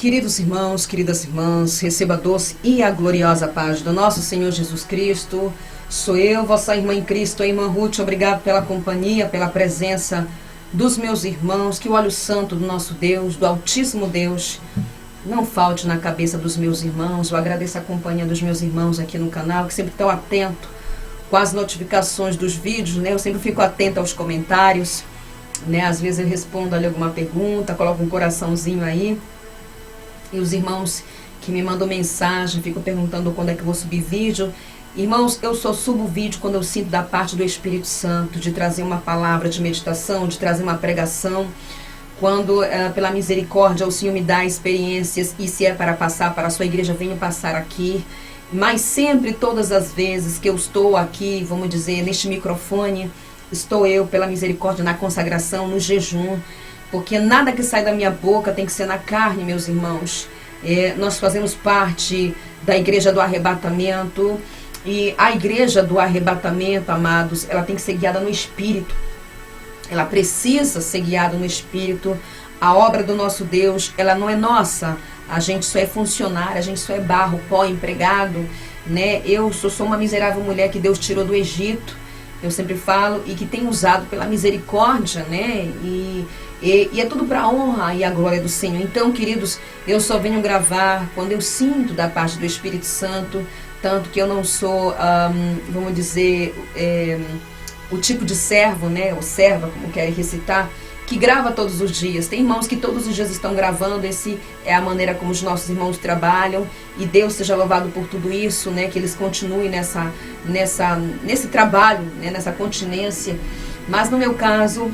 Queridos irmãos, queridas irmãs, receba a doce e a gloriosa paz do nosso Senhor Jesus Cristo. Sou eu, vossa irmã em Cristo, a irmã Ruth. Obrigado pela companhia, pela presença dos meus irmãos. Que o óleo santo do nosso Deus, do Altíssimo Deus, não falte na cabeça dos meus irmãos. Eu agradeço a companhia dos meus irmãos aqui no canal, que sempre estão atentos com as notificações dos vídeos, né? Eu sempre fico atenta aos comentários, né? Às vezes eu respondo ali alguma pergunta, coloco um coraçãozinho aí. E os irmãos que me mandam mensagem, ficam perguntando quando é que eu vou subir vídeo. Irmãos, eu só subo vídeo quando eu sinto da parte do Espírito Santo, de trazer uma palavra de meditação, de trazer uma pregação. Quando, pela misericórdia, o Senhor me dá experiências, e se é para passar para a sua igreja, venho passar aqui. Mas sempre, todas as vezes que eu estou aqui, vamos dizer, neste microfone, estou eu, pela misericórdia, na consagração, no jejum. Porque nada que sai da minha boca tem que ser na carne, meus irmãos. Nós fazemos parte da igreja do arrebatamento. E a igreja do arrebatamento, amados, ela tem que ser guiada no Espírito. Ela precisa ser guiada no Espírito. A obra do nosso Deus, ela não é nossa. A gente só é funcionário, a gente só é barro, pó, empregado, né? Eu sou uma miserável mulher que Deus tirou do Egito. Eu sempre falo, e que tem usado pela misericórdia, né? E é tudo para a honra e a glória do Senhor. Então, queridos, eu só venho gravar quando eu sinto da parte do Espírito Santo. Tanto que eu não sou, vamos dizer, o tipo de servo, né? Ou serva, como querem recitar, que grava todos os dias. Tem irmãos que todos os dias estão gravando. Esse é a maneira como os nossos irmãos trabalham. E Deus seja louvado por tudo isso, né? Que eles continuem nesse trabalho, né? Nessa continência. Mas no meu caso,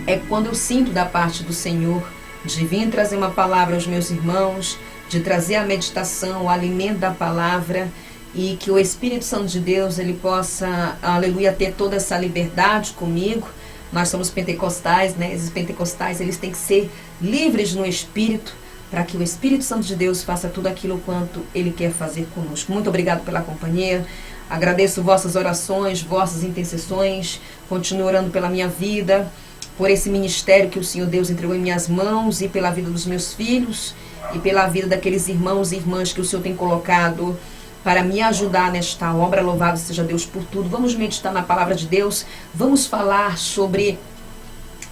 é quando eu sinto da parte do Senhor de vir trazer uma palavra aos meus irmãos, de trazer a meditação, o alimento da palavra, e que o Espírito Santo de Deus, ele possa, aleluia, ter toda essa liberdade comigo. Nós somos pentecostais, né? Esses pentecostais, eles têm que ser livres no Espírito, para que o Espírito Santo de Deus faça tudo aquilo quanto ele quer fazer conosco. Muito obrigado pela companhia. Agradeço vossas orações, vossas intercessões. Continuo orando pela minha vida, por esse ministério que o Senhor Deus entregou em minhas mãos, e pela vida dos meus filhos, e pela vida daqueles irmãos e irmãs que o Senhor tem colocado para me ajudar nesta obra. Louvado seja Deus por tudo. Vamos meditar na palavra de Deus. Vamos falar sobre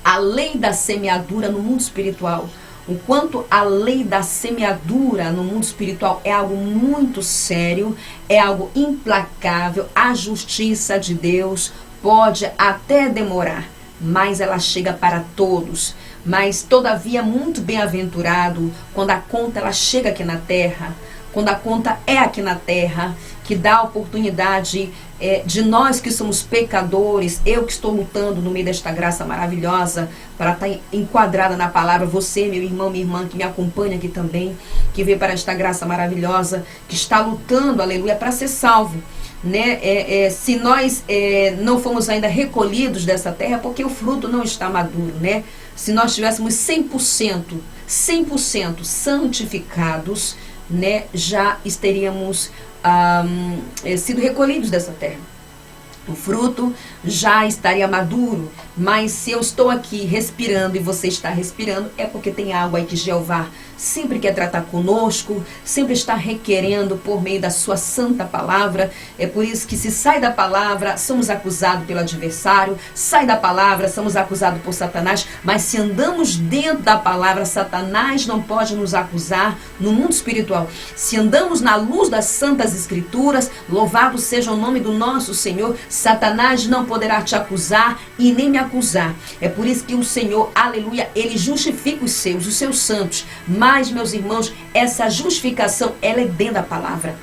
a lei da semeadura no mundo espiritual. O quanto a lei da semeadura no mundo espiritual é algo muito sério, é algo implacável. A justiça de Deus pode até demorar, mas ela chega para todos. Mas todavia muito bem-aventurado quando a conta ela chega aqui na terra, quando a conta é aqui na terra, que dá a oportunidade de nós que somos pecadores, eu que estou lutando no meio desta graça maravilhosa para estar enquadrada na palavra, você, meu irmão, minha irmã que me acompanha aqui também, que veio para esta graça maravilhosa, que está lutando, aleluia, para ser salvo. Né? Se nós não fomos ainda recolhidos dessa terra, porque o fruto não está maduro, né? Se nós tivéssemos 100% santificados, né, já estaríamos sido recolhidos dessa terra. O fruto já estaria maduro, mas se eu estou aqui respirando e você está respirando, é porque tem algo aí que Jeová sempre quer tratar conosco, sempre está requerendo por meio da sua santa palavra. É por isso que se sai da palavra, somos acusados pelo adversário, sai da palavra, somos acusados por Satanás, mas se andamos dentro da palavra, Satanás não pode nos acusar no mundo espiritual. Se andamos na luz das santas escrituras, louvado seja o nome do nosso Senhor, Satanás não poderá te acusar e nem me acusar. É por isso que o Senhor, aleluia, ele justifica os seus santos. Mas, meus irmãos, essa justificação, ela é dentro da palavra.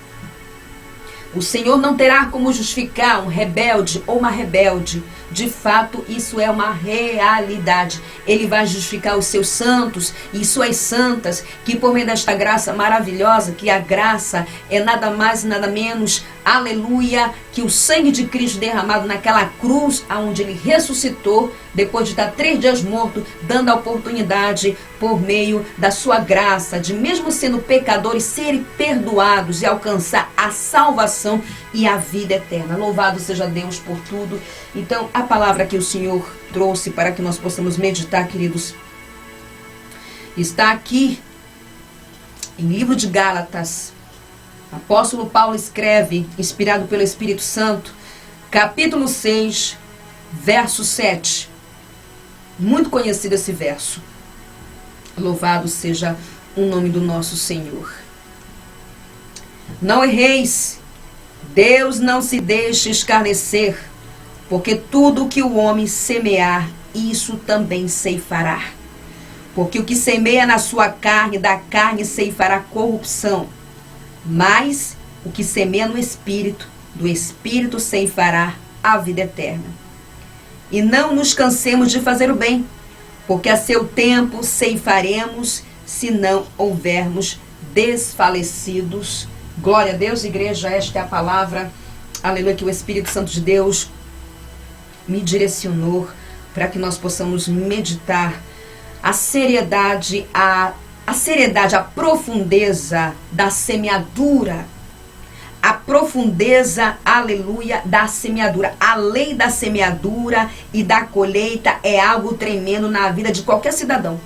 O Senhor não terá como justificar um rebelde ou uma rebelde. De fato, isso é uma realidade. Ele vai justificar os seus santos e suas santas, que por meio desta graça maravilhosa, que a graça é nada mais e nada menos, aleluia, que o sangue de Cristo derramado naquela cruz, aonde ele ressuscitou, depois de estar 3 dias morto, dando a oportunidade, por meio da sua graça, de mesmo sendo pecadores, serem perdoados e alcançar a salvação e a vida eterna. Louvado seja Deus por tudo. Então, a palavra que o Senhor trouxe para que nós possamos meditar, queridos, está aqui Em livro de Gálatas, o apóstolo Paulo escreve, inspirado pelo Espírito Santo, capítulo 6, verso 7. Muito conhecido esse verso. Louvado seja o nome do nosso Senhor. Não erreis, Deus não se deixa escarnecer, porque tudo o que o homem semear, isso também ceifará. Porque o que semeia na sua carne, da carne ceifará corrupção. Mas o que semeia no Espírito, do Espírito ceifará a vida eterna. E não nos cansemos de fazer o bem, porque a seu tempo ceifaremos, se não houvermos desfalecidos. Glória a Deus, igreja, esta é a palavra, aleluia, que o Espírito Santo de Deus me direcionou para que nós possamos meditar a seriedade, a profundeza da semeadura. A profundeza, aleluia, da semeadura. A lei da semeadura e da colheita é algo tremendo na vida de qualquer cidadão.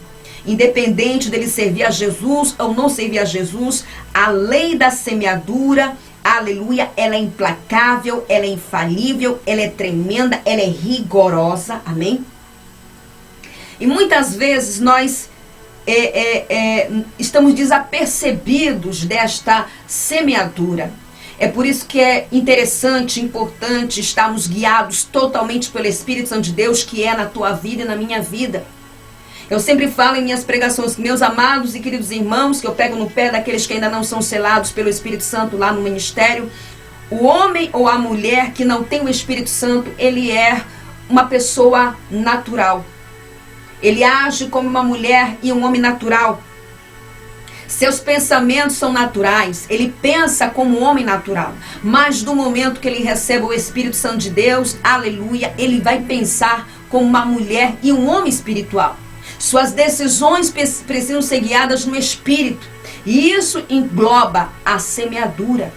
Independente dele servir a Jesus ou não servir a Jesus, a lei da semeadura, aleluia, ela é implacável, ela é infalível, ela é tremenda, ela é rigorosa, amém? E muitas vezes nós estamos desapercebidos desta semeadura. É por isso que é interessante, importante estarmos guiados totalmente pelo Espírito Santo de Deus, que é na tua vida e na minha vida. Eu sempre falo em minhas pregações, meus amados e queridos irmãos, que eu pego no pé daqueles que ainda não são selados pelo Espírito Santo lá no ministério. O homem ou a mulher que não tem o Espírito Santo, ele é uma pessoa natural. Ele age como uma mulher e um homem natural. Seus pensamentos são naturais. Ele pensa como um homem natural. Mas no momento que ele recebe o Espírito Santo de Deus, aleluia, ele vai pensar como uma mulher e um homem espiritual. Suas decisões precisam ser guiadas no Espírito. E isso engloba a semeadura.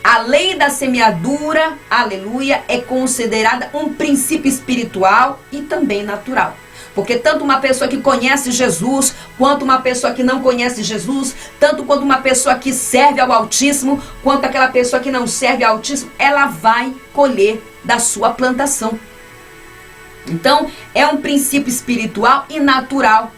A lei da semeadura, aleluia, é considerada um princípio espiritual e também natural. Porque tanto uma pessoa que conhece Jesus, quanto uma pessoa que não conhece Jesus, tanto quanto uma pessoa que serve ao Altíssimo, quanto aquela pessoa que não serve ao Altíssimo, ela vai colher da sua plantação. Então, é um princípio espiritual e natural,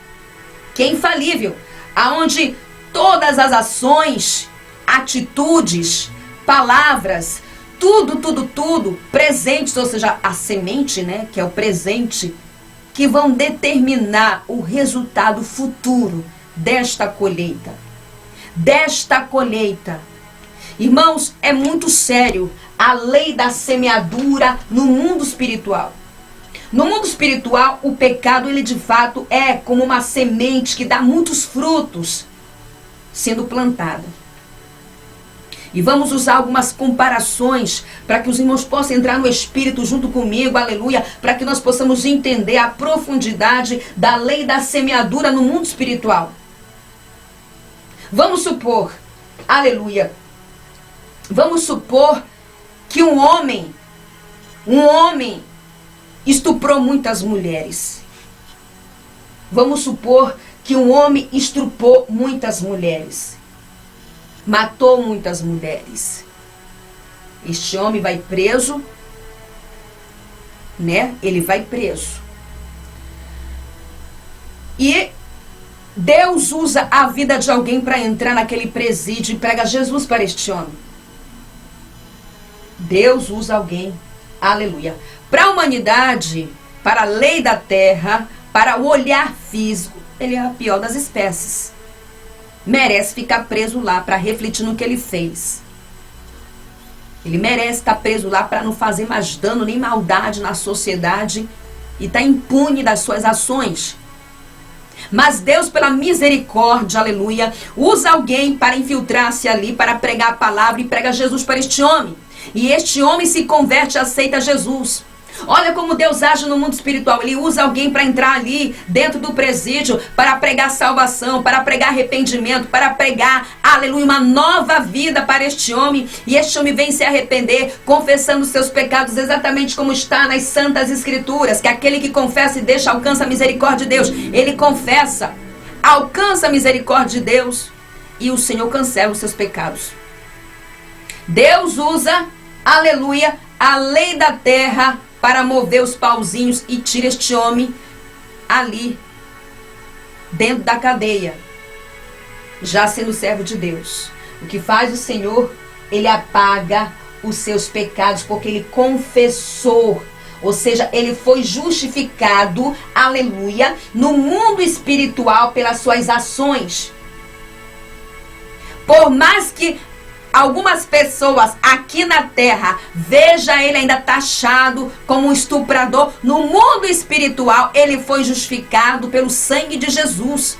que é infalível, aonde todas as ações, atitudes, palavras, tudo, presentes, ou seja, a semente, né, que é o presente, que vão determinar o resultado futuro desta colheita. Irmãos, é muito sério a lei da semeadura no mundo espiritual. No mundo espiritual, o pecado, ele de fato é como uma semente que dá muitos frutos sendo plantada. E vamos usar algumas comparações para que os irmãos possam entrar no Espírito junto comigo, aleluia, para que nós possamos entender a profundidade da lei da semeadura no mundo espiritual. Vamos supor, aleluia, vamos supor que um homem estuprou muitas mulheres. Vamos supor que um homem estuprou muitas mulheres. Matou muitas mulheres. Este homem vai preso, né? Ele vai preso. E Deus usa a vida de alguém para entrar naquele presídio e prega Jesus para este homem. Deus usa alguém, aleluia, para a humanidade, para a lei da terra, para o olhar físico. Ele é a pior das espécies. Merece ficar preso lá para refletir no que ele fez. Ele merece estar preso lá para não fazer mais dano nem maldade na sociedade e estar impune das suas ações. Mas Deus, pela misericórdia, aleluia, usa alguém para infiltrar-se ali, para pregar a palavra e prega Jesus para este homem. E este homem se converte e aceita Jesus. Olha como Deus age no mundo espiritual. Ele usa alguém para entrar ali dentro do presídio para pregar salvação, para pregar arrependimento, para pregar, aleluia, uma nova vida para este homem. E este homem vem se arrepender, confessando seus pecados exatamente como está nas Santas Escrituras, que aquele que confessa e deixa alcança a misericórdia de Deus. Ele confessa, alcança a misericórdia de Deus. e o Senhor cancela os seus pecados. Deus usa, aleluia, a lei da terra para mover os pauzinhos e tira este homem ali, dentro da cadeia, já sendo servo de Deus. O que faz o Senhor? Ele apaga os seus pecados, porque ele confessou. Ou seja, ele foi justificado, aleluia, no mundo espiritual pelas suas ações. Por mais que algumas pessoas aqui na terra vejam ele ainda taxado como um estuprador, no mundo espiritual ele foi justificado pelo sangue de Jesus.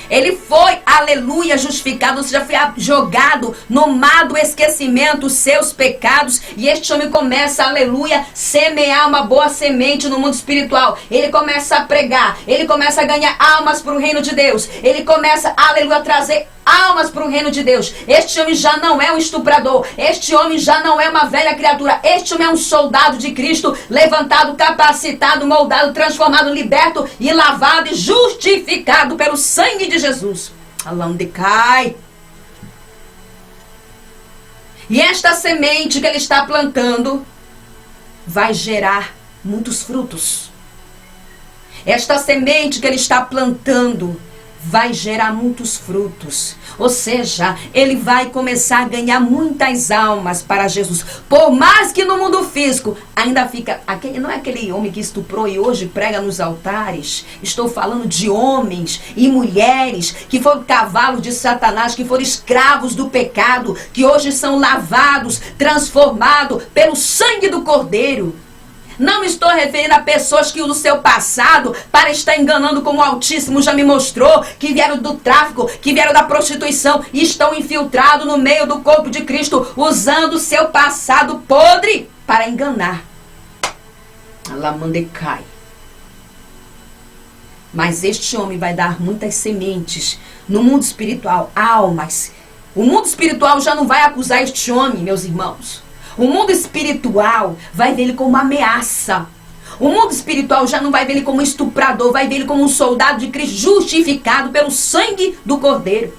Ele foi, aleluia, justificado, ou seja, foi jogado no mar do esquecimento os seus pecados. E este homem começa, aleluia, semear uma boa semente no mundo espiritual. Ele começa a pregar, ele começa a ganhar almas para o reino de Deus. Ele começa, aleluia, a trazer almas para o reino de Deus. Este homem já não é um estuprador. Este homem já não é uma velha criatura. Este homem é um soldado de Cristo, levantado, capacitado, moldado, transformado, liberto e lavado e justificado pelo sangue de Jesus. Alandecai. E esta semente que ele está plantando vai gerar muitos frutos. Esta semente que ele está plantando vai gerar muitos frutos. Ou seja, ele vai começar a ganhar muitas almas para Jesus. Por mais que no mundo físico ainda fica... não é aquele homem que estuprou e hoje prega nos altares. Estou falando de homens e mulheres que foram cavalos de Satanás, que foram escravos do pecado, que hoje são lavados, transformados pelo sangue do Cordeiro. Não estou referindo a pessoas que usam o seu passado para estar enganando, como o Altíssimo já me mostrou, que vieram do tráfico, que vieram da prostituição e estão infiltrados no meio do corpo de Cristo, usando o seu passado podre para enganar. Alamandecai. Mas este homem vai dar muitas sementes no mundo espiritual, almas. O mundo espiritual já não vai acusar este homem, meus irmãos. O mundo espiritual vai ver ele como uma ameaça. O mundo espiritual já não vai ver ele como um estuprador, vai ver ele como um soldado de Cristo justificado pelo sangue do Cordeiro.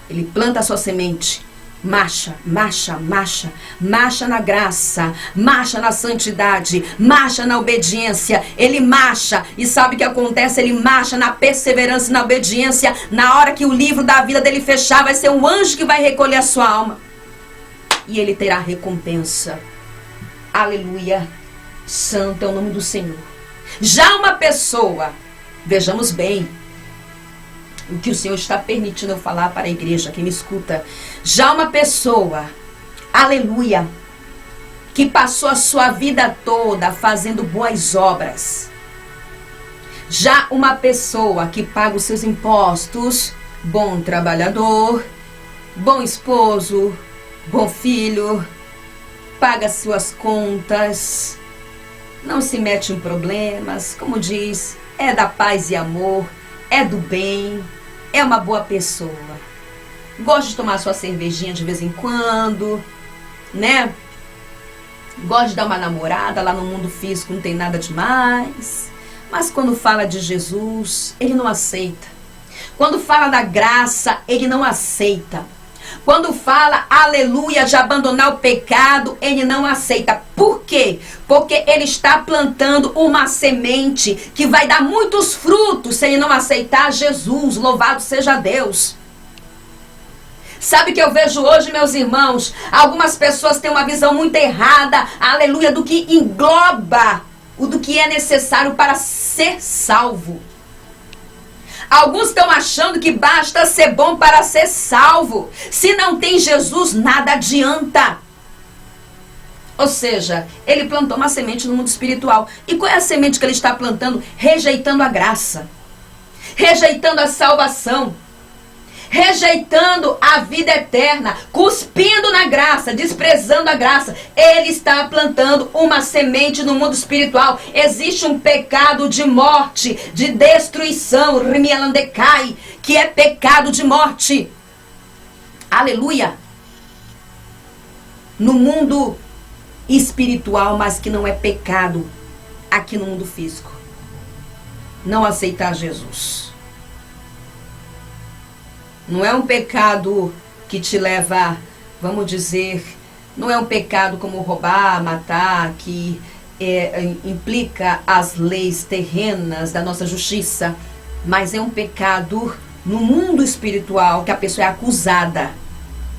Ele planta a sua semente. Marcha, marcha, marcha, marcha na graça, marcha na santidade, marcha na obediência. Ele marcha e sabe o que acontece? Ele marcha na perseverança e na obediência. Na hora que o livro da vida dele fechar, vai ser um anjo que vai recolher a sua alma. E ele terá recompensa. Aleluia. Santo é o nome do Senhor. Já uma pessoa, vejamos bem o que o Senhor está permitindo eu falar para a igreja que me escuta. Já uma pessoa, aleluia, que passou a sua vida toda fazendo boas obras. Já uma pessoa que paga os seus impostos, bom trabalhador, bom esposo, bom filho, paga suas contas, não se mete em problemas, como diz, é da paz e amor, é do bem, é uma boa pessoa. Gosta de tomar sua cervejinha de vez em quando, né? Gosta de dar uma namorada, lá no mundo físico não tem nada demais. Mas quando fala de Jesus, ele não aceita. Quando fala da graça, ele não aceita. Quando fala, aleluia, de abandonar o pecado, ele não aceita. Por quê? Porque ele está plantando uma semente que vai dar muitos frutos se ele não aceitar Jesus. Louvado seja Deus. Sabe o que eu vejo hoje, meus irmãos? Algumas pessoas têm uma visão muito errada, aleluia, do que engloba o do que é necessário para ser salvo. Alguns estão achando que basta ser bom para ser salvo. Se não tem Jesus, nada adianta. Ou seja, ele plantou uma semente no mundo espiritual. E qual é a semente que ele está plantando? Rejeitando a graça. Rejeitando a salvação. Rejeitando a vida eterna, cuspindo na graça, desprezando a graça. Ele está plantando uma semente no mundo espiritual. Existe um pecado de morte, de destruição, que é pecado de morte. Aleluia. No mundo espiritual, mas que não é pecado aqui no mundo físico. Não aceitar Jesus. Não é um pecado que te leva, vamos dizer, não é um pecado como roubar, matar, que implica as leis terrenas da nossa justiça, mas é um pecado no mundo espiritual que a pessoa é acusada.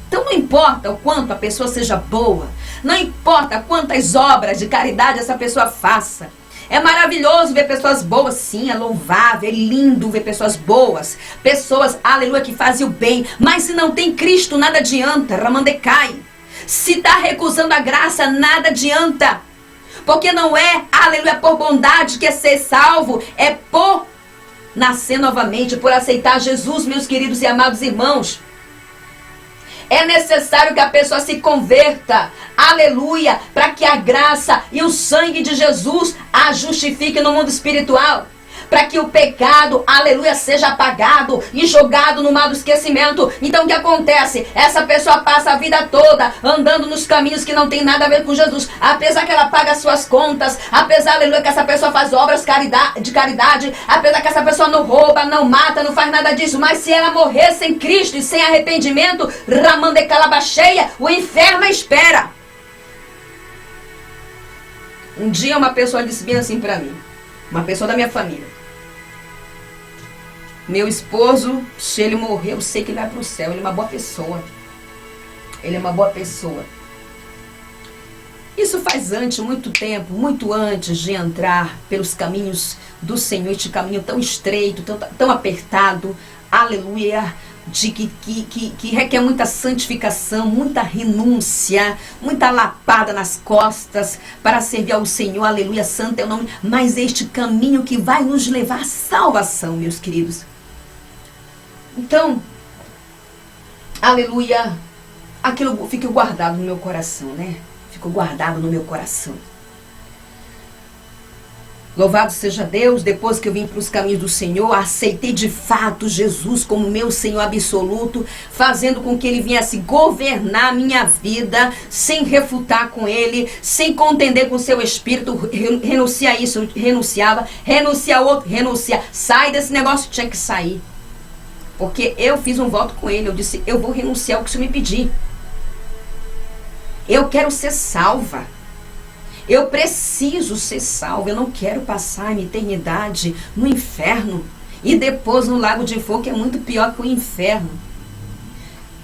Então não importa o quanto a pessoa seja boa, não importa quantas obras de caridade essa pessoa faça. É maravilhoso ver pessoas boas, sim, é louvável, é lindo ver pessoas boas, pessoas, aleluia, que fazem o bem, mas se não tem Cristo, nada adianta, Ramandecai. Se está recusando a graça, nada adianta, porque não é, aleluia, por bondade que é ser salvo, é por nascer novamente, por aceitar Jesus, meus queridos e amados irmãos. É necessário que a pessoa se converta, aleluia, para que a graça e o sangue de Jesus a justifique no mundo espiritual. Para que o pecado, aleluia, seja apagado e jogado no mar do esquecimento. Então o que acontece? Essa pessoa passa a vida toda andando nos caminhos que não tem nada a ver com Jesus. Apesar que ela paga as suas contas, apesar, aleluia, que essa pessoa faz obras de caridade, apesar que essa pessoa não rouba, não mata, não faz nada disso. Mas se ela morrer sem Cristo e sem arrependimento, Ramande Calabacheia, o inferno espera. Um dia uma pessoa disse bem assim para mim, uma pessoa da minha família: meu esposo, se ele morrer, eu sei que ele vai para o céu. Ele é uma boa pessoa. Ele é uma boa pessoa. Isso faz muito tempo, muito antes de entrar pelos caminhos do Senhor, este caminho tão estreito, tão apertado, aleluia, que requer muita santificação, muita renúncia, muita lapada nas costas para servir ao Senhor, aleluia, santo é o nome. Mas este caminho que vai nos levar à salvação, meus queridos. Então, aleluia, aquilo fica guardado no meu coração, né? Ficou guardado no meu coração. Louvado seja Deus, depois que eu vim para os caminhos do Senhor, aceitei de fato Jesus como meu Senhor absoluto, fazendo com que Ele viesse governar a minha vida, sem refutar com Ele, sem contender com o seu espírito. Renuncia a isso, renunciava, renuncia a outro, renuncia. Sai desse negócio, tinha que sair. Porque eu fiz um voto com Ele, eu disse, eu vou renunciar ao que o Senhor me pedir. Eu quero ser salva. Eu preciso ser salvo, eu não quero passar a minha eternidade no inferno e depois no lago de fogo, que é muito pior que o inferno.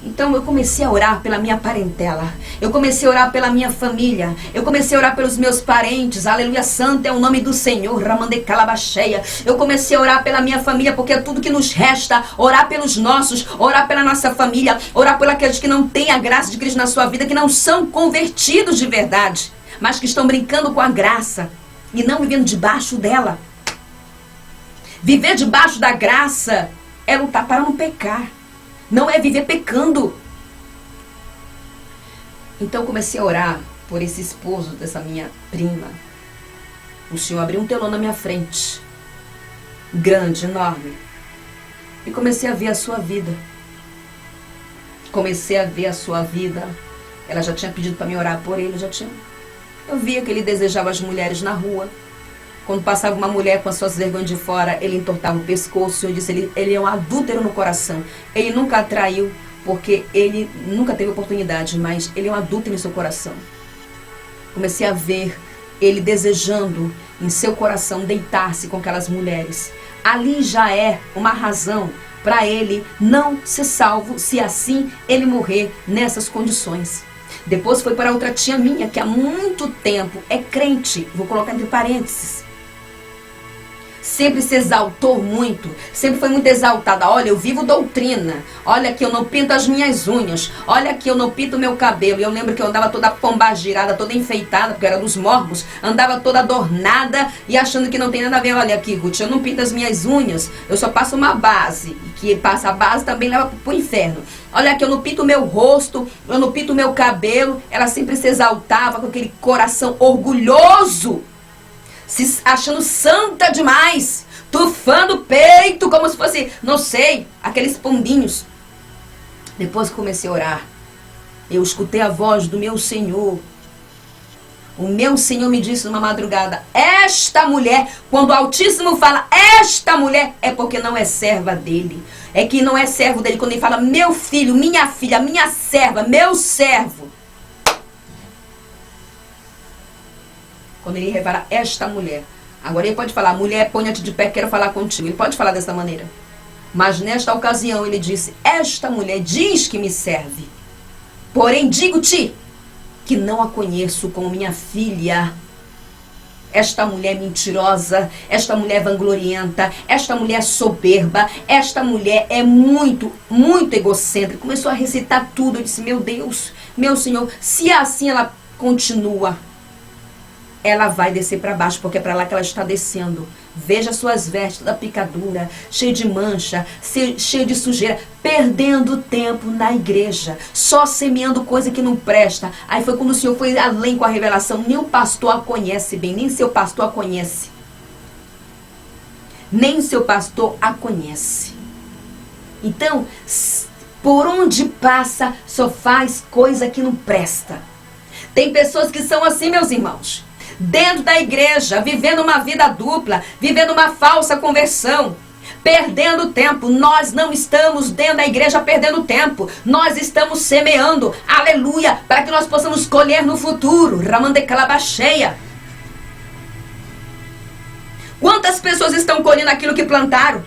Então eu comecei a orar pela minha parentela, eu comecei a orar pela minha família, eu comecei a orar pelos meus parentes, aleluia, santo é o nome do Senhor, Ramande Calabacheia. Eu comecei a orar pela minha família, porque é tudo que nos resta, orar pelos nossos, orar pela nossa família, orar por aqueles que não têm a graça de Cristo na sua vida, que não são convertidos de verdade, mas que estão brincando com a graça e não vivendo debaixo dela. Viver debaixo da graça é lutar para não pecar, não é viver pecando. Então comecei a orar por esse esposo dessa minha prima. O Senhor abriu um telão na minha frente, grande, enorme, e comecei a ver a sua vida. Comecei a ver a sua vida. Ela já tinha pedido para me orar por ele, eu via que ele desejava as mulheres na rua. Quando passava uma mulher com as suas vergonhas de fora, ele entortava o pescoço. Eu disse, ele é um adúltero no coração. Ele nunca atraiu, porque ele nunca teve oportunidade, mas ele é um adúltero em seu coração. Comecei a ver ele desejando em seu coração deitar-se com aquelas mulheres. Ali já é uma razão para ele não ser salvo, se assim ele morrer nessas condições. Depois foi para outra tia minha, que há muito tempo é crente, vou colocar entre parênteses. Sempre se exaltou muito, sempre foi muito exaltada. Olha, eu vivo doutrina, olha que eu não pinto as minhas unhas, olha que eu não pinto o meu cabelo. E eu lembro que eu andava toda pombagirada, toda enfeitada, porque era dos mormos, andava toda adornada e achando que não tem nada a ver. Olha aqui, Ruth, eu não pinto as minhas unhas, eu só passo uma base, e que passa a base também leva para o inferno. Olha aqui, eu não pinto o meu rosto, eu não pinto o meu cabelo. Ela sempre se exaltava com aquele coração orgulhoso, se achando santa demais, tufando o peito como se fosse, não sei, aqueles pombinhos. Depois que comecei a orar, eu escutei a voz do meu Senhor. O meu Senhor me disse numa madrugada, esta mulher, quando o Altíssimo fala esta mulher, é porque não é serva dele. É que não é servo dele. Quando ele fala meu filho, minha filha, minha serva, meu servo. Quando ele revela esta mulher. Agora ele pode falar, mulher, ponha-te de pé, quero falar contigo. Ele pode falar dessa maneira. Mas nesta ocasião ele disse, esta mulher diz que me serve. Porém digo-te que não a conheço como minha filha. Esta mulher mentirosa, esta mulher vanglorienta, esta mulher soberba, esta mulher é muito, muito egocêntrica. Começou a recitar tudo. Eu disse, meu Deus, meu Senhor, se assim ela continua, ela vai descer para baixo, porque é para lá que ela está descendo. Veja suas vestes da picadura, cheia de mancha, cheia de sujeira, perdendo tempo na igreja, só semeando coisa que não presta. Aí foi quando o Senhor foi além com a revelação. Nem o pastor a conhece bem, nem seu pastor a conhece. Nem seu pastor a conhece. Então, por onde passa, só faz coisa que não presta. Tem pessoas que são assim, meus irmãos. Dentro da igreja, vivendo uma vida dupla, vivendo uma falsa conversão, perdendo tempo. Nós não estamos dentro da igreja perdendo tempo. Nós estamos semeando, aleluia, para que nós possamos colher no futuro. Ramandecalabacheia. Quantas pessoas estão colhendo aquilo que plantaram?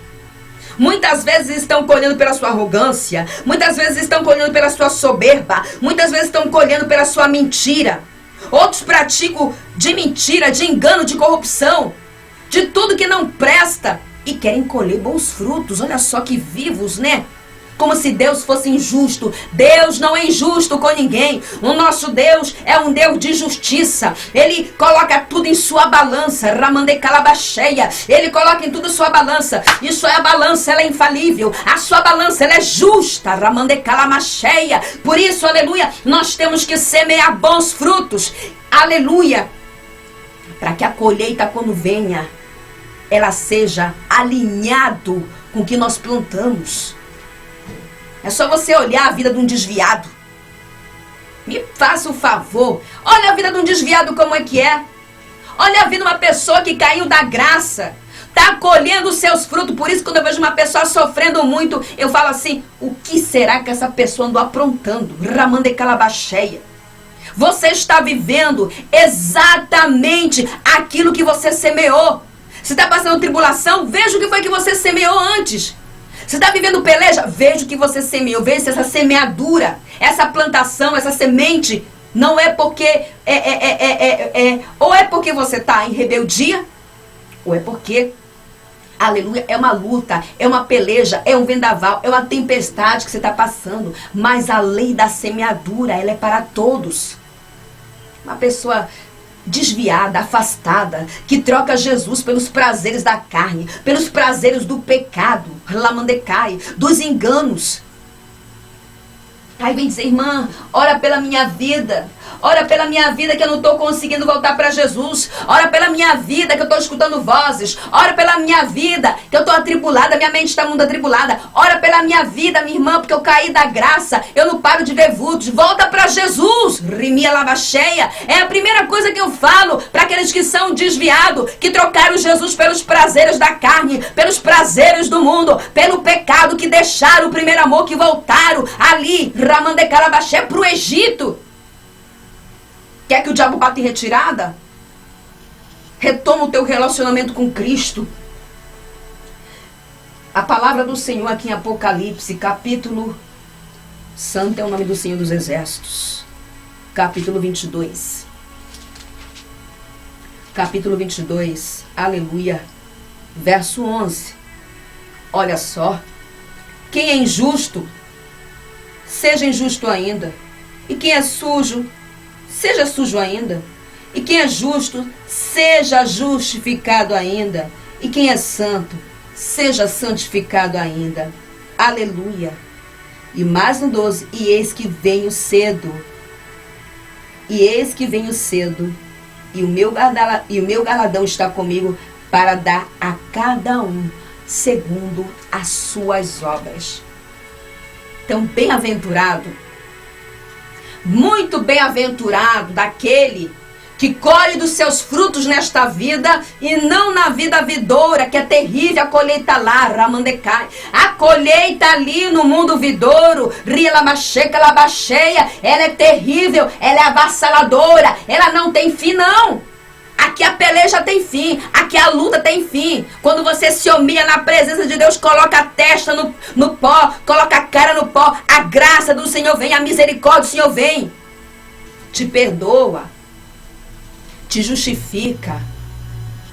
Muitas vezes estão colhendo pela sua arrogância, muitas vezes estão colhendo pela sua soberba, muitas vezes estão colhendo pela sua mentira. Outros praticam de mentira, de engano, de corrupção, de tudo que não presta e querem colher bons frutos. Olha só que vivos, né? Como se Deus fosse injusto. Deus não é injusto com ninguém. O nosso Deus é um Deus de justiça. Ele coloca tudo em sua balança. Ramandecalabacheia. Ele coloca em tudo sua balança. E sua balança, ela é infalível. A sua balança, ela é justa. Ramandecalamacheia. Por isso, aleluia, nós temos que semear bons frutos. Aleluia. Para que a colheita, quando venha, ela seja alinhado com o que nós plantamos. É só você olhar a vida de um desviado. Me faça o favor. Olha a vida de um desviado como é que é. Olha a vida de uma pessoa que caiu da graça. Está colhendo os seus frutos. Por isso, quando eu vejo uma pessoa sofrendo muito, eu falo assim, o que será que essa pessoa andou aprontando? Ramandecalabacheia. Você está vivendo exatamente aquilo que você semeou. Se está passando tribulação, veja o que foi que você semeou antes. Você está vivendo peleja? Veja o que você semeou. Veja se essa semeadura, essa plantação, essa semente, não é porque... ou é porque você está em rebeldia, ou é porque, aleluia, é uma luta, é uma peleja, é um vendaval, é uma tempestade que você está passando. Mas a lei da semeadura, ela é para todos. Uma pessoa desviada, afastada, que troca Jesus pelos prazeres da carne, pelos prazeres do pecado, lamandecai, dos enganos. Aí vem dizer, irmã, ora pela minha vida. Ora pela minha vida que eu não estou conseguindo voltar para Jesus. Ora pela minha vida que eu estou escutando vozes. Ora pela minha vida que eu estou atribulada, minha mente está muito atribulada. Ora pela minha vida, minha irmã, porque eu caí da graça. Eu não paro de ver vultos. Volta para Jesus. Rimia lava cheia. É a primeira coisa que eu falo para aqueles que são desviados, que trocaram Jesus pelos prazeres da carne, pelos prazeres do mundo, pelo pecado, que deixaram o primeiro amor, que voltaram ali, Ramandecalabaxé, para o Egito. Quer que o diabo bata em retirada? Retoma o teu relacionamento com Cristo. A palavra do Senhor aqui em Apocalipse, capítulo... Santo é o nome do Senhor dos Exércitos. Capítulo 22. Capítulo 22, aleluia. Verso 11. Olha só. Quem é injusto, seja injusto ainda. E quem é sujo, seja sujo ainda. E quem é justo, seja justificado ainda. E quem é santo, seja santificado ainda. Aleluia. E mais no 12. E eis que venho cedo. E eis que venho cedo. E o meu galardão está comigo para dar a cada um segundo as suas obras. Então, bem-aventurado, muito bem-aventurado daquele que colhe dos seus frutos nesta vida e não na vida vidoura, que é terrível a colheita lá, Ramandecai. A colheita ali no mundo vidouro, Rialabacheca, Labacheia, ela é terrível, ela é avassaladora, ela não tem fim não. Aqui a peleja tem fim, aqui a luta tem fim. Quando você se humilha na presença de Deus, coloca a testa no pó, coloca a cara no pó, a graça do Senhor vem, a misericórdia do Senhor vem. Te perdoa, te justifica.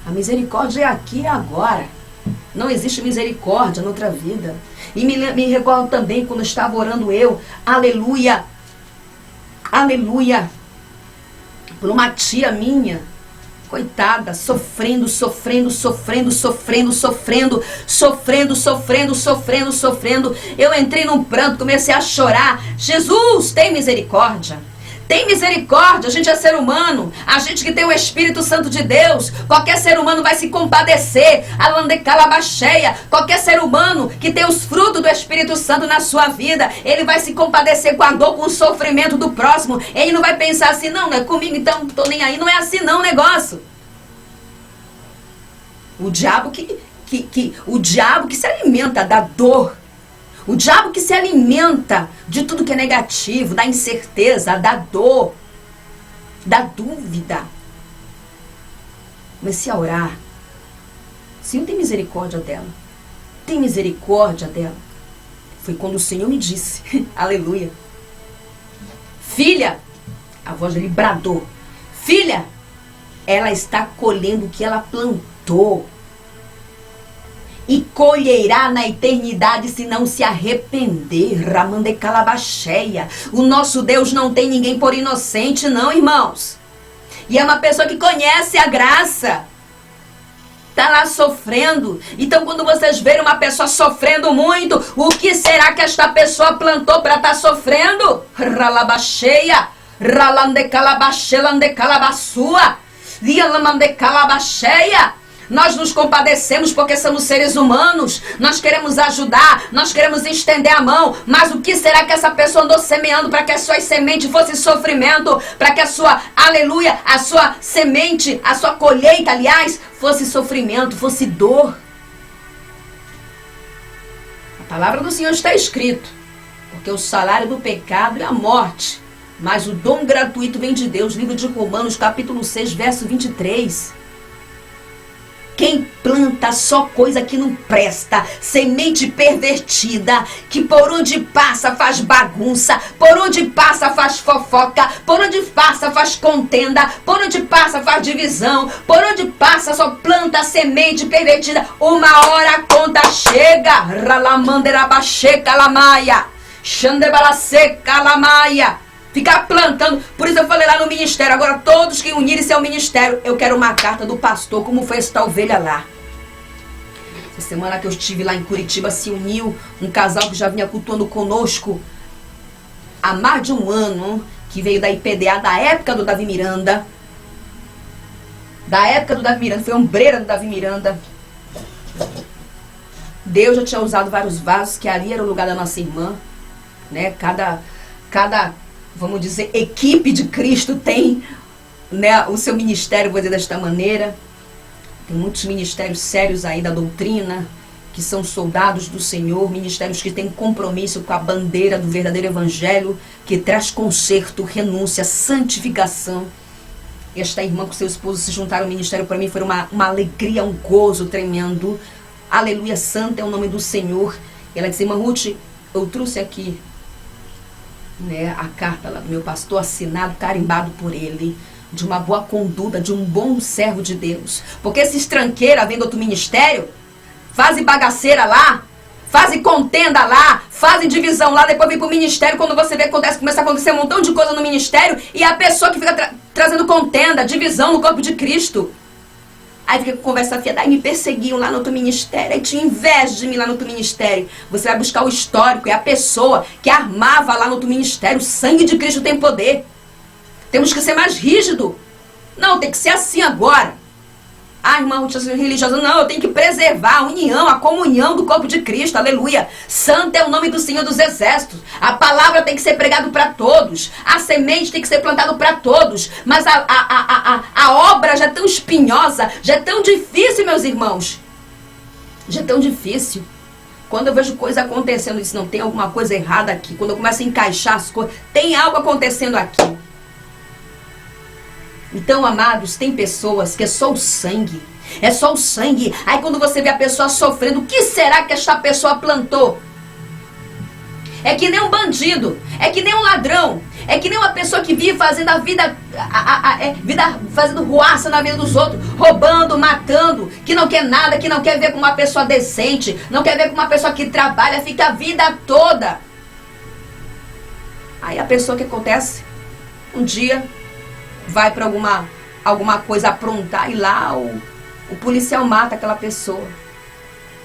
A misericórdia é aqui e agora. Não existe misericórdia noutra vida. E me recordo também quando estava orando eu, aleluia, aleluia, por uma tia minha, coitada, sofrendo. Eu entrei num pranto, comecei a chorar. Jesus, tem misericórdia. Tem misericórdia, a gente é ser humano, a gente que tem o Espírito Santo de Deus, qualquer ser humano vai se compadecer, qualquer ser humano que tem os frutos do Espírito Santo na sua vida, ele vai se compadecer com a dor, com o sofrimento do próximo, ele não vai pensar assim, não é comigo, então não tô nem aí, não é assim não o negócio. O diabo que se alimenta da dor, o diabo que se alimenta de tudo que é negativo, da incerteza, da dor, da dúvida. Comecei a orar. Senhor, tem misericórdia dela. Tem misericórdia dela. Foi quando o Senhor me disse, aleluia. Filha, a voz dele bradou. Filha, ela está colhendo o que ela plantou. E colherá na eternidade se não se arrepender. Ramandecalabacheia. O nosso Deus não tem ninguém por inocente, não, irmãos. E é uma pessoa que conhece a graça. Está lá sofrendo. Então, quando vocês verem uma pessoa sofrendo muito, o que será que esta pessoa plantou para estar sofrendo? Ralabacheia. Ralandecalabachelandecalabassua. Lialamandecalabacheia. Nós nos compadecemos porque somos seres humanos, nós queremos ajudar, nós queremos estender a mão, mas o que será que essa pessoa andou semeando para que as suas sementes fossem sofrimento, para que a sua, aleluia, a sua semente, a sua colheita, aliás, fosse sofrimento, fosse dor? A palavra do Senhor está escrito, porque o salário do pecado é a morte, mas o dom gratuito vem de Deus, livro de Romanos, capítulo 6, verso 23. Quem planta só coisa que não presta, semente pervertida, que por onde passa faz bagunça, por onde passa faz fofoca, por onde passa faz contenda, por onde passa faz divisão, por onde passa só planta semente pervertida, uma hora a conta chega. Ralamanderabacheca lamaia, xandebalaseca lamaia. Ficar plantando, por isso eu falei lá no ministério, agora todos que unirem-se ao ministério, eu quero uma carta do pastor, como foi esta ovelha lá. Essa semana que eu estive lá em Curitiba, se uniu um casal que já vinha cultuando conosco há mais de um ano, que veio da IPDA, da época do Davi Miranda. Foi ombreira do Davi Miranda. Deus já tinha usado vários vasos, que ali era o lugar da nossa irmã, né? Cada vamos dizer, equipe de Cristo tem, né, o seu ministério, vou dizer desta maneira. Tem muitos ministérios sérios aí da doutrina, que são soldados do Senhor, ministérios que têm compromisso com a bandeira do verdadeiro evangelho, que traz conserto, renúncia, santificação. Esta irmã com seu esposo se juntaram ao ministério, para mim foi uma alegria, um gozo tremendo. Aleluia, santo é o nome do Senhor. E ela disse, irmã Ruth, eu trouxe aqui, né, a carta lá do meu pastor, assinado, carimbado por ele, de uma boa conduta, de um bom servo de Deus. Porque esses tranqueiros vêm do outro ministério, fazem bagaceira lá, fazem contenda lá, fazem divisão lá, depois vem pro ministério, quando você vê que começa a acontecer um montão de coisa no ministério, e a pessoa que fica trazendo contenda, divisão no corpo de Cristo. Aí fica com conversa fiada, aí me perseguiam lá no outro ministério, aí tinha inveja de mim lá no outro ministério. Você vai buscar o histórico, é a pessoa que armava lá no outro ministério. O sangue de Cristo tem poder. Temos que ser mais rígido. Não, tem que ser assim agora. Ah, irmã Ruth, religiosa. Não, eu tenho que preservar a união, a comunhão do corpo de Cristo. Aleluia. Santo é o nome do Senhor dos Exércitos. A palavra tem que ser pregada para todos. A semente tem que ser plantada para todos. Mas a obra já é tão espinhosa, já é tão difícil, meus irmãos. Já é tão difícil. Quando eu vejo coisa acontecendo, eu disse, não, tem alguma coisa errada aqui. Quando eu começo a encaixar as coisas, tem algo acontecendo aqui. Então, amados, tem pessoas que é só o sangue. É só o sangue. Aí quando você vê a pessoa sofrendo, o que será que essa pessoa plantou? É que nem um bandido. É que nem um ladrão. É que nem uma pessoa que vive fazendo a vida, fazendo ruaça na vida dos outros. Roubando, matando. Que não quer nada, que não quer ver com uma pessoa decente. Não quer ver com uma pessoa que trabalha, fica a vida toda. Aí a pessoa, o que acontece? Um dia vai para alguma coisa aprontar e lá o policial mata aquela pessoa.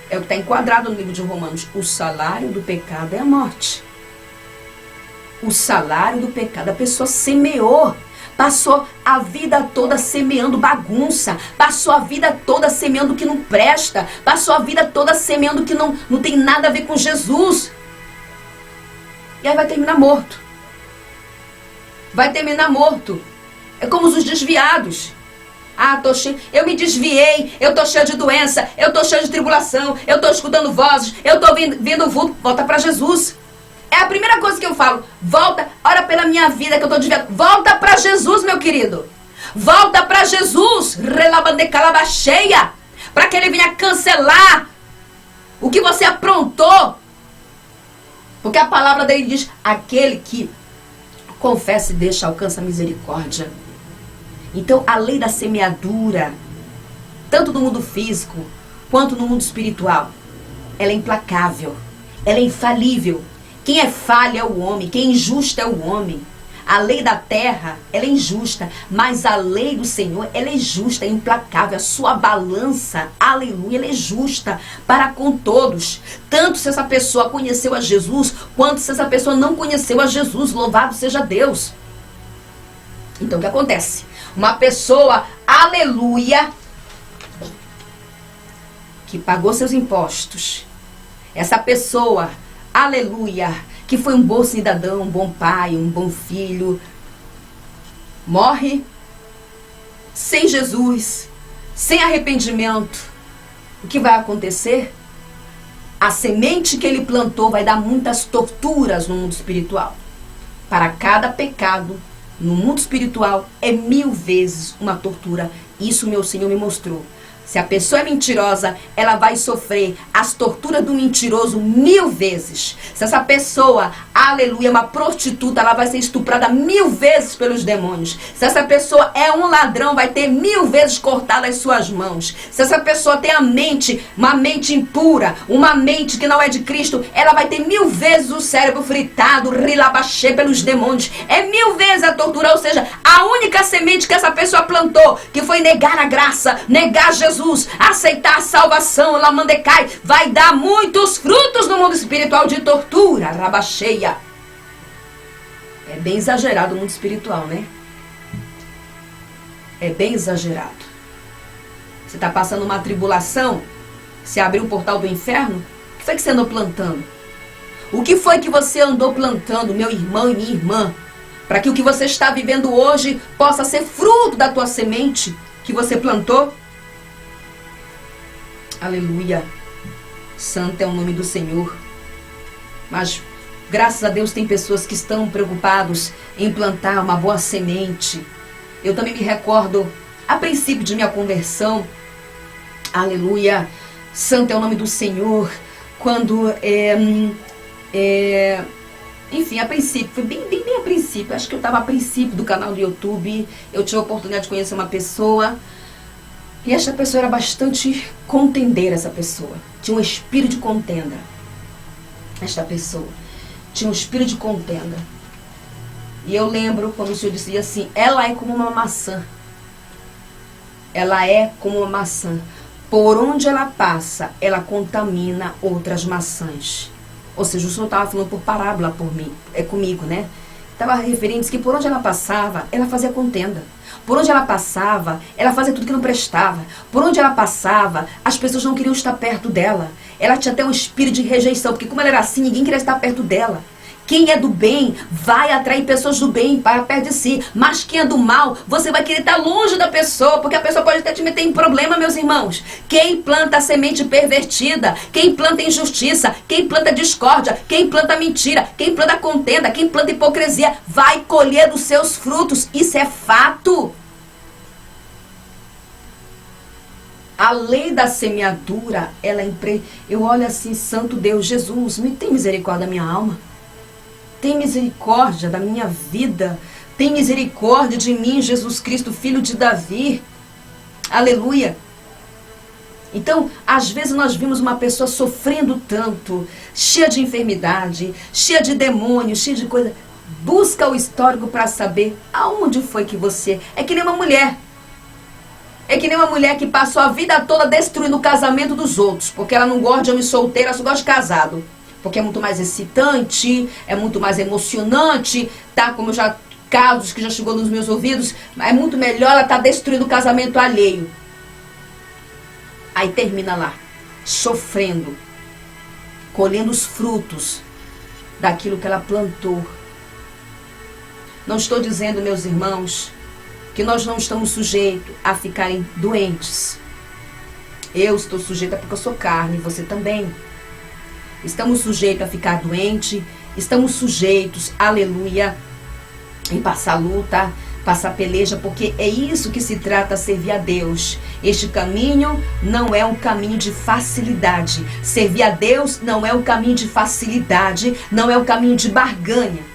É o que está enquadrado no livro de Romanos. O salário do pecado é a morte. O salário do pecado. A pessoa semeou. Passou a vida toda semeando bagunça. Passou a vida toda semeando o que não presta. Passou a vida toda semeando o que não tem nada a ver com Jesus. E aí vai terminar morto. Vai terminar morto. É como os desviados. Ah, eu me desviei, eu estou cheio de doença, eu estou cheio de tribulação, eu estou escutando vozes, eu estou vendo vulto. Volta para Jesus. É a primeira coisa que eu falo. Volta, ora pela minha vida que eu estou desviado. Volta para Jesus, meu querido. Volta para Jesus. Relabande calabacheia. Para que ele venha cancelar o que você aprontou. Porque a palavra dele diz, aquele que confessa e deixa alcança a misericórdia. Então, a lei da semeadura, tanto no mundo físico quanto no mundo espiritual, ela é implacável, ela é infalível. Quem é falho é o homem, quem é injusto é o homem. A lei da terra, ela é injusta, mas a lei do Senhor, ela é justa, é implacável. A sua balança, aleluia, ela é justa para com todos. Tanto se essa pessoa conheceu a Jesus, quanto se essa pessoa não conheceu a Jesus. Louvado seja Deus. Então, o que acontece? Uma pessoa, aleluia, que pagou seus impostos. Essa pessoa, aleluia, que foi um bom cidadão, um bom pai, um bom filho, morre sem Jesus, sem arrependimento. O que vai acontecer? A semente que ele plantou vai dar muitas torturas no mundo espiritual. Para cada pecado, no mundo espiritual, é 1000 vezes uma tortura. Isso meu Senhor me mostrou. Se a pessoa é mentirosa, ela vai sofrer as torturas do mentiroso 1000 vezes. Se essa pessoa, aleluia, é uma prostituta, ela vai ser estuprada 1000 vezes pelos demônios. Se essa pessoa é um ladrão, vai ter 1000 vezes cortadas as suas mãos. Se essa pessoa tem uma mente impura, uma mente que não é de Cristo, ela vai ter 1000 vezes o cérebro fritado, rilabaxê pelos demônios. É 1000 vezes a tortura, ou seja, a única semente que essa pessoa plantou, que foi negar a graça, negar Jesus, aceitar a salvação, lamandecai, vai dar muitos frutos no mundo espiritual de tortura, rabacheia. É bem exagerado o mundo espiritual, né? É bem exagerado. Você está passando uma tribulação, você abriu o portal do inferno, o que foi que você andou plantando? O que foi que você andou plantando, meu irmão e minha irmã, para que o que você está vivendo hoje possa ser fruto da tua semente que você plantou? Aleluia. Santo é o nome do Senhor. Mas, graças a Deus, tem pessoas que estão preocupados em plantar uma boa semente. Eu também me recordo, a princípio de minha conversão, aleluia, santo é o nome do Senhor, quando, enfim, a princípio, foi bem a princípio, acho que eu estava a princípio do canal do YouTube, eu tive a oportunidade de conhecer uma pessoa. E esta pessoa era bastante contendeira, essa pessoa. Tinha um espírito de contenda. Esta pessoa tinha um espírito de contenda. E eu lembro quando o Senhor dizia assim, ela é como uma maçã. Ela é como uma maçã. Por onde ela passa, ela contamina outras maçãs. Ou seja, o Senhor estava falando por parábola comigo, né? estava referindo que por onde ela passava, ela fazia contenda. Por onde ela passava, ela fazia tudo que não prestava. Por onde ela passava, as pessoas não queriam estar perto dela. Ela tinha até um espírito de rejeição, porque como ela era assim, ninguém queria estar perto dela. Quem é do bem vai atrair pessoas do bem para perto de si. Mas quem é do mal, você vai querer estar longe da pessoa, porque a pessoa pode até te meter em problema, meus irmãos. Quem planta a semente pervertida, quem planta injustiça, quem planta discórdia, quem planta mentira, quem planta contenda, quem planta hipocrisia, vai colher dos seus frutos. Isso é fato. A lei da semeadura, eu olho assim, Santo Deus, Jesus, me tem misericórdia da minha alma. Tem misericórdia da minha vida. Tem misericórdia de mim, Jesus Cristo, filho de Davi. Aleluia. Então, às vezes nós vimos uma pessoa sofrendo tanto, cheia de enfermidade, cheia de demônios, cheia de coisa. Busca o histórico para saber aonde foi que você... É que nem uma mulher. É que nem uma mulher que passou a vida toda destruindo o casamento dos outros, porque ela não gosta de homem solteiro, ela só gosta de casado. Porque é muito mais excitante, é muito mais emocionante, tá? Como casos que já chegou nos meus ouvidos, é muito melhor ela estar destruindo o casamento alheio. Aí termina lá, sofrendo, colhendo os frutos daquilo que ela plantou. Não estou dizendo, meus irmãos, que nós não estamos sujeitos a ficarem doentes. Eu estou sujeita porque eu sou carne, você também. Estamos sujeitos a ficar doente, estamos sujeitos, aleluia, em passar luta, passar peleja, porque é isso que se trata, servir a Deus. Este caminho não é um caminho de facilidade. Servir a Deus não é um caminho de facilidade, não é um caminho de barganha.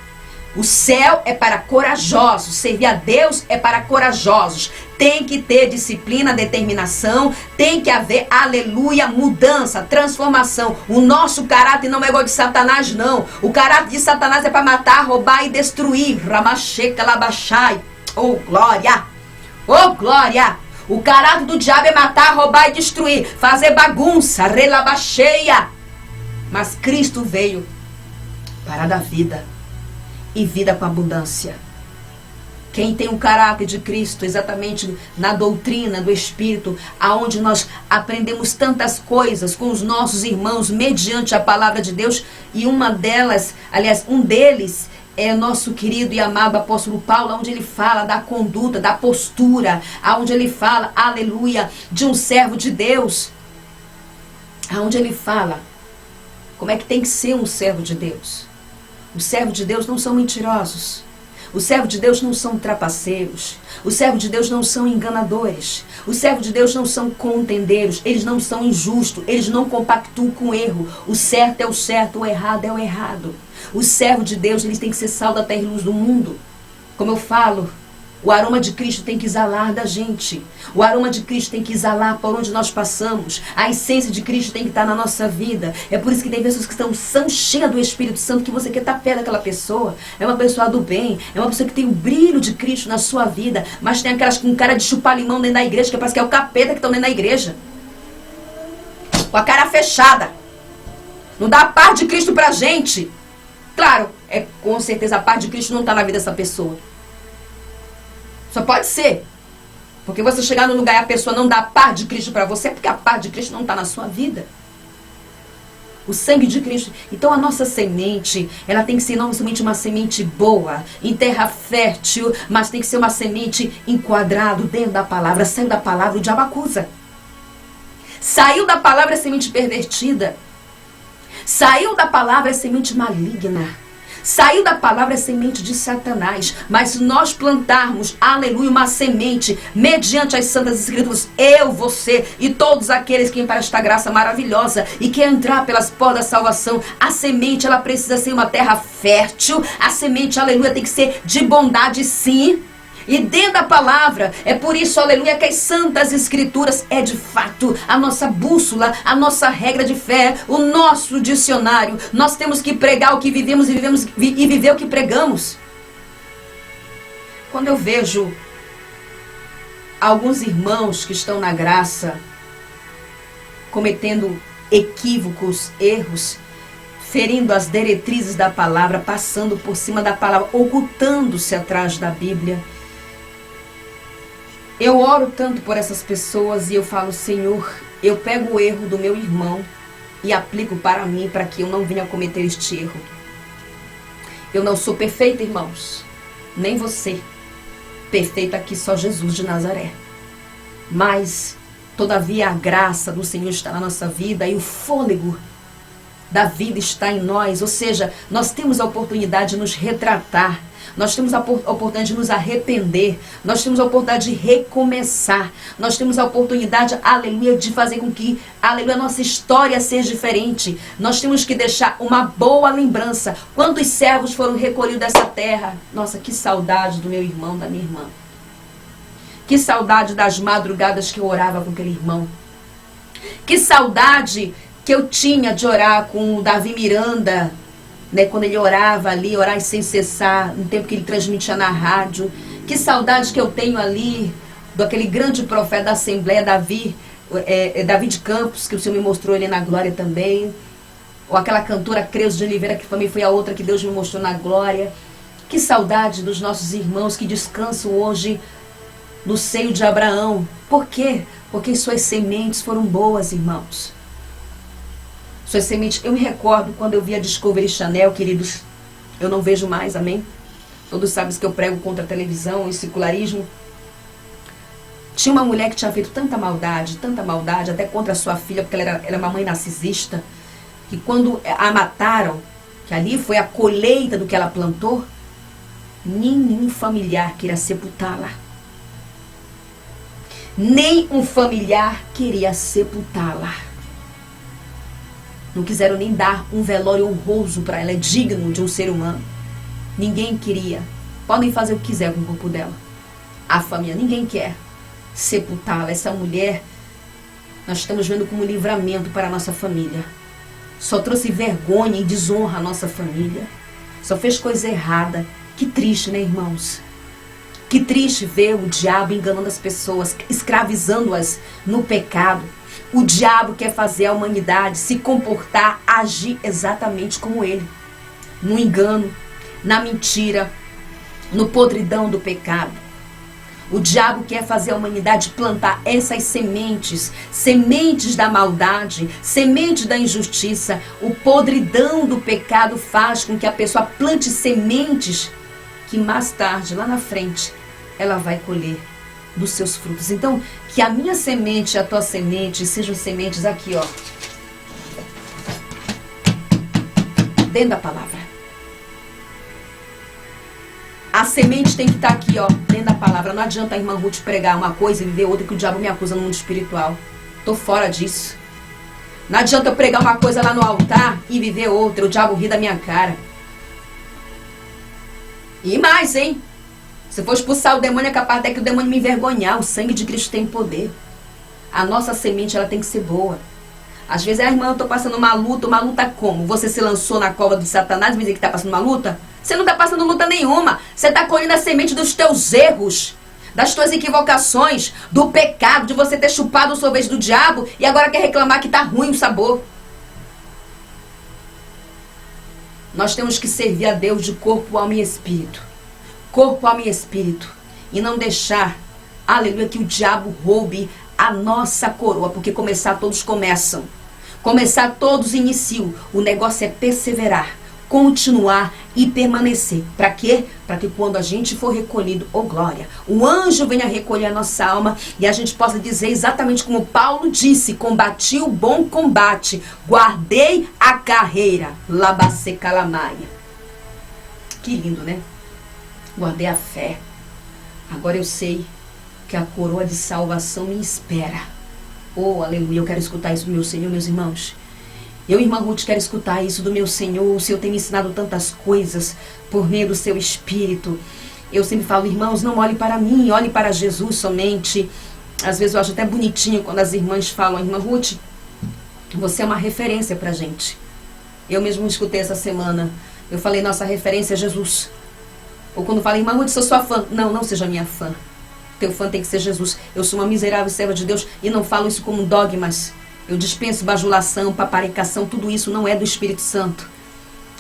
O céu é para corajosos, servir a Deus é para corajosos. Tem que ter disciplina, determinação, tem que haver, aleluia, mudança, transformação. O nosso caráter não é igual de Satanás, não. O caráter de Satanás é para matar, roubar e destruir. Ramacheca, labachai. Oh, glória! Oh, glória! O caráter do diabo é matar, roubar e destruir, fazer bagunça, relabacheia. Mas Cristo veio para dar vida. E vida com abundância. Quem tem o caráter de Cristo, exatamente na doutrina do Espírito, aonde nós aprendemos tantas coisas com os nossos irmãos, mediante a palavra de Deus, e uma delas, aliás, um deles é o nosso querido e amado apóstolo Paulo, onde ele fala da conduta, da postura, onde ele fala, aleluia, de um servo de Deus, onde ele fala como é que tem que ser um servo de Deus. Os servos de Deus não são mentirosos. Os servos de Deus não são trapaceiros. Os servos de Deus não são enganadores. Os servos de Deus não são contendeiros. Eles não são injustos. Eles não compactuam com o erro. O certo é o certo, o errado é o errado. Os servos de Deus, eles têm que ser sal da terra e luz do mundo. Como eu falo, o aroma de Cristo tem que exalar da gente. O aroma de Cristo tem que exalar por onde nós passamos. A essência de Cristo tem que estar na nossa vida. É por isso que tem pessoas que são cheias do Espírito Santo, que você quer estar perto daquela pessoa. É uma pessoa do bem. É uma pessoa que tem o brilho de Cristo na sua vida. Mas tem aquelas com cara de chupar limão dentro da igreja, que parece que é o capeta que estão dentro da igreja. Com a cara fechada. Não dá a paz de Cristo pra gente. Claro, com certeza a paz de Cristo não está na vida dessa pessoa. Só pode ser. Porque você chegar no lugar e a pessoa não dá a paz de Cristo para você, porque a paz de Cristo não está na sua vida. O sangue de Cristo. Então a nossa semente, ela tem que ser não somente uma semente boa, em terra fértil, mas tem que ser uma semente enquadrado dentro da palavra. Saiu da palavra, o diabo acusa. Saiu da palavra, é semente pervertida. Saiu da palavra, é semente maligna. Saiu da palavra, é semente de Satanás. Mas se nós plantarmos, aleluia, uma semente, mediante as santas escrituras, eu, você e todos aqueles que vêm para esta graça maravilhosa e quer entrar pelas portas da salvação, a semente, ela precisa ser uma terra fértil. A semente, aleluia, tem que ser de bondade, sim. E dentro da palavra, é por isso, aleluia, que as santas escrituras é de fato a nossa bússola, a nossa regra de fé, o nosso dicionário. Nós temos que pregar o que vivemos e viver o que pregamos. Quando eu vejo alguns irmãos que estão na graça cometendo equívocos, erros, ferindo as diretrizes da palavra, passando por cima da palavra, ocultando-se atrás da Bíblia. Eu oro tanto por essas pessoas e eu falo, Senhor, eu pego o erro do meu irmão e aplico para mim, para que eu não venha cometer este erro. Eu não sou perfeita, irmãos, nem você. Perfeito aqui só Jesus de Nazaré. Mas, todavia, a graça do Senhor está na nossa vida e o fôlego da vida está em nós. Ou seja, nós temos a oportunidade de nos retratar. Nós temos a oportunidade de nos arrepender. Nós temos a oportunidade de recomeçar. Nós temos a oportunidade, aleluia, de fazer com que, aleluia, a nossa história seja diferente. Nós temos que deixar uma boa lembrança. Quantos servos foram recolhidos dessa terra? Nossa, que saudade do meu irmão, da minha irmã. Que saudade das madrugadas que eu orava com aquele irmão. Que saudade que eu tinha de orar com o Davi Miranda, né, quando ele orava ali, orar sem cessar, no tempo que ele transmitia na rádio. Que saudade que eu tenho ali daquele grande profeta da Assembleia, Davi de Campos, que o Senhor me mostrou ele na glória também. Ou aquela cantora Creuza de Oliveira, que também foi a outra que Deus me mostrou na glória. Que saudade dos nossos irmãos que descansam hoje no seio de Abraão. Por quê? Porque suas sementes foram boas, irmãos. Suas sementes, eu me recordo quando eu vi a Discovery Channel, queridos, eu não vejo mais, amém? Todos sabem que eu prego contra a televisão e secularismo. Tinha uma mulher que tinha feito tanta maldade, até contra a sua filha, porque ela era uma mãe narcisista, que quando a mataram, que ali foi a colheita do que ela plantou, nenhum familiar queria sepultá-la. Nem um familiar queria sepultá-la. Não quiseram nem dar um velório honroso para ela, é digno de um ser humano. Ninguém queria. Podem fazer o que quiser com o corpo dela. A família, ninguém quer sepultá-la. Essa mulher, nós estamos vendo como livramento para a nossa família. Só trouxe vergonha e desonra à nossa família. Só fez coisa errada. Que triste, né, irmãos? Que triste ver o diabo enganando as pessoas, escravizando-as no pecado. O diabo quer fazer a humanidade se comportar, agir exatamente como ele. No engano, na mentira, no podridão do pecado. O diabo quer fazer a humanidade plantar essas sementes, sementes da maldade, sementes da injustiça. O podridão do pecado faz com que a pessoa plante sementes que mais tarde, lá na frente, ela vai colher dos seus frutos. Então, que a minha semente e a tua semente sejam sementes aqui, ó, dentro da palavra. A semente tem que estar aqui, ó, dentro da palavra. Não adianta a irmã Ruth pregar uma coisa e viver outra, que o diabo me acusa no mundo espiritual. Tô fora disso. Não adianta eu pregar uma coisa lá no altar e viver outra. O diabo ri da minha cara. E mais, hein? Se for expulsar o demônio, é capaz até que o demônio me envergonhar. O sangue de Cristo tem poder. A nossa semente, ela tem que ser boa. Às vezes, irmã, eu tô passando uma luta como? Você se lançou na cova de Satanás e me diz que tá passando uma luta? Você não tá passando luta nenhuma. Você tá colhendo a semente dos teus erros, das tuas equivocações, do pecado, de você ter chupado o sorvete do diabo e agora quer reclamar que tá ruim o sabor. Nós temos que servir a Deus de corpo, alma e espírito. Corpo, alma e espírito. E não deixar, aleluia, que o diabo roube a nossa coroa. Porque começar todos começam. Começar todos iniciam. O negócio é perseverar, continuar e permanecer. Para quê? Para que quando a gente for recolhido, oh glória, o anjo venha recolher a nossa alma e a gente possa dizer exatamente como Paulo disse: combati o bom combate, guardei a carreira. Labacê calamaia. Que lindo, né? Guardei a fé. Agora eu sei que a coroa de salvação me espera. Oh, aleluia, eu quero escutar isso do meu Senhor, meus irmãos. Eu, irmã Ruth, quero escutar isso do meu Senhor. O Senhor tem me ensinado tantas coisas por meio do seu Espírito. Eu sempre falo, irmãos, não olhe para mim, olhe para Jesus somente. Às vezes eu acho até bonitinho quando as irmãs falam: irmã Ruth, você é uma referência pra gente. Eu mesmo escutei essa semana. Eu falei, nossa referência é Jesus. Ou quando fala, irmã Ruth, sou sua fã. Não, não seja minha fã. Teu fã tem que ser Jesus. Eu sou uma miserável serva de Deus e não falo isso como dogmas. Eu dispenso bajulação, paparicação, tudo isso não é do Espírito Santo.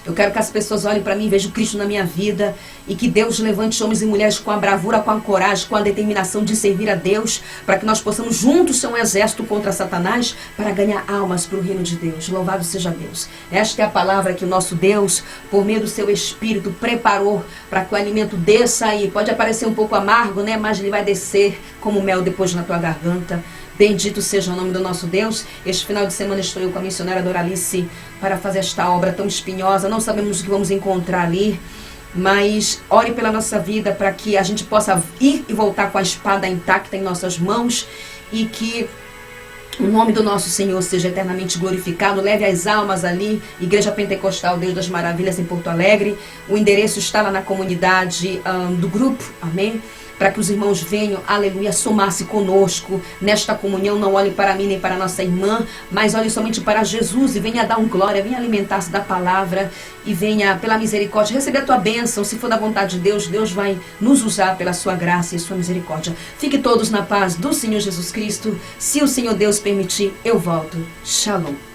Eu quero que as pessoas olhem para mim e vejam Cristo na minha vida. E que Deus levante homens e mulheres com a bravura, com a coragem, com a determinação de servir a Deus, para que nós possamos juntos ser um exército contra Satanás, para ganhar almas para o reino de Deus. Louvado seja Deus. Esta é a palavra que o nosso Deus, por meio do seu Espírito, preparou para que o alimento desça aí. Pode parecer um pouco amargo, né? Mas ele vai descer como mel depois na tua garganta. Bendito seja o nome do nosso Deus. Este final de semana estou eu com a missionária Doralice para fazer esta obra tão espinhosa. Não sabemos o que vamos encontrar ali, mas ore pela nossa vida para que a gente possa ir e voltar com a espada intacta em nossas mãos e que o nome do nosso Senhor seja eternamente glorificado. Leve as almas ali, Igreja Pentecostal Deus das Maravilhas em Porto Alegre. O endereço está lá na comunidade do grupo, amém? Para que os irmãos venham, aleluia, somar-se conosco nesta comunhão. Não olhe para mim nem para nossa irmã, mas olhe somente para Jesus e venha dar um glória, venha alimentar-se da palavra e venha, pela misericórdia, receber a tua bênção. Se for da vontade de Deus, Deus vai nos usar pela sua graça e sua misericórdia. Fique todos na paz do Senhor Jesus Cristo. Se o Senhor Deus permitir, eu volto. Shalom.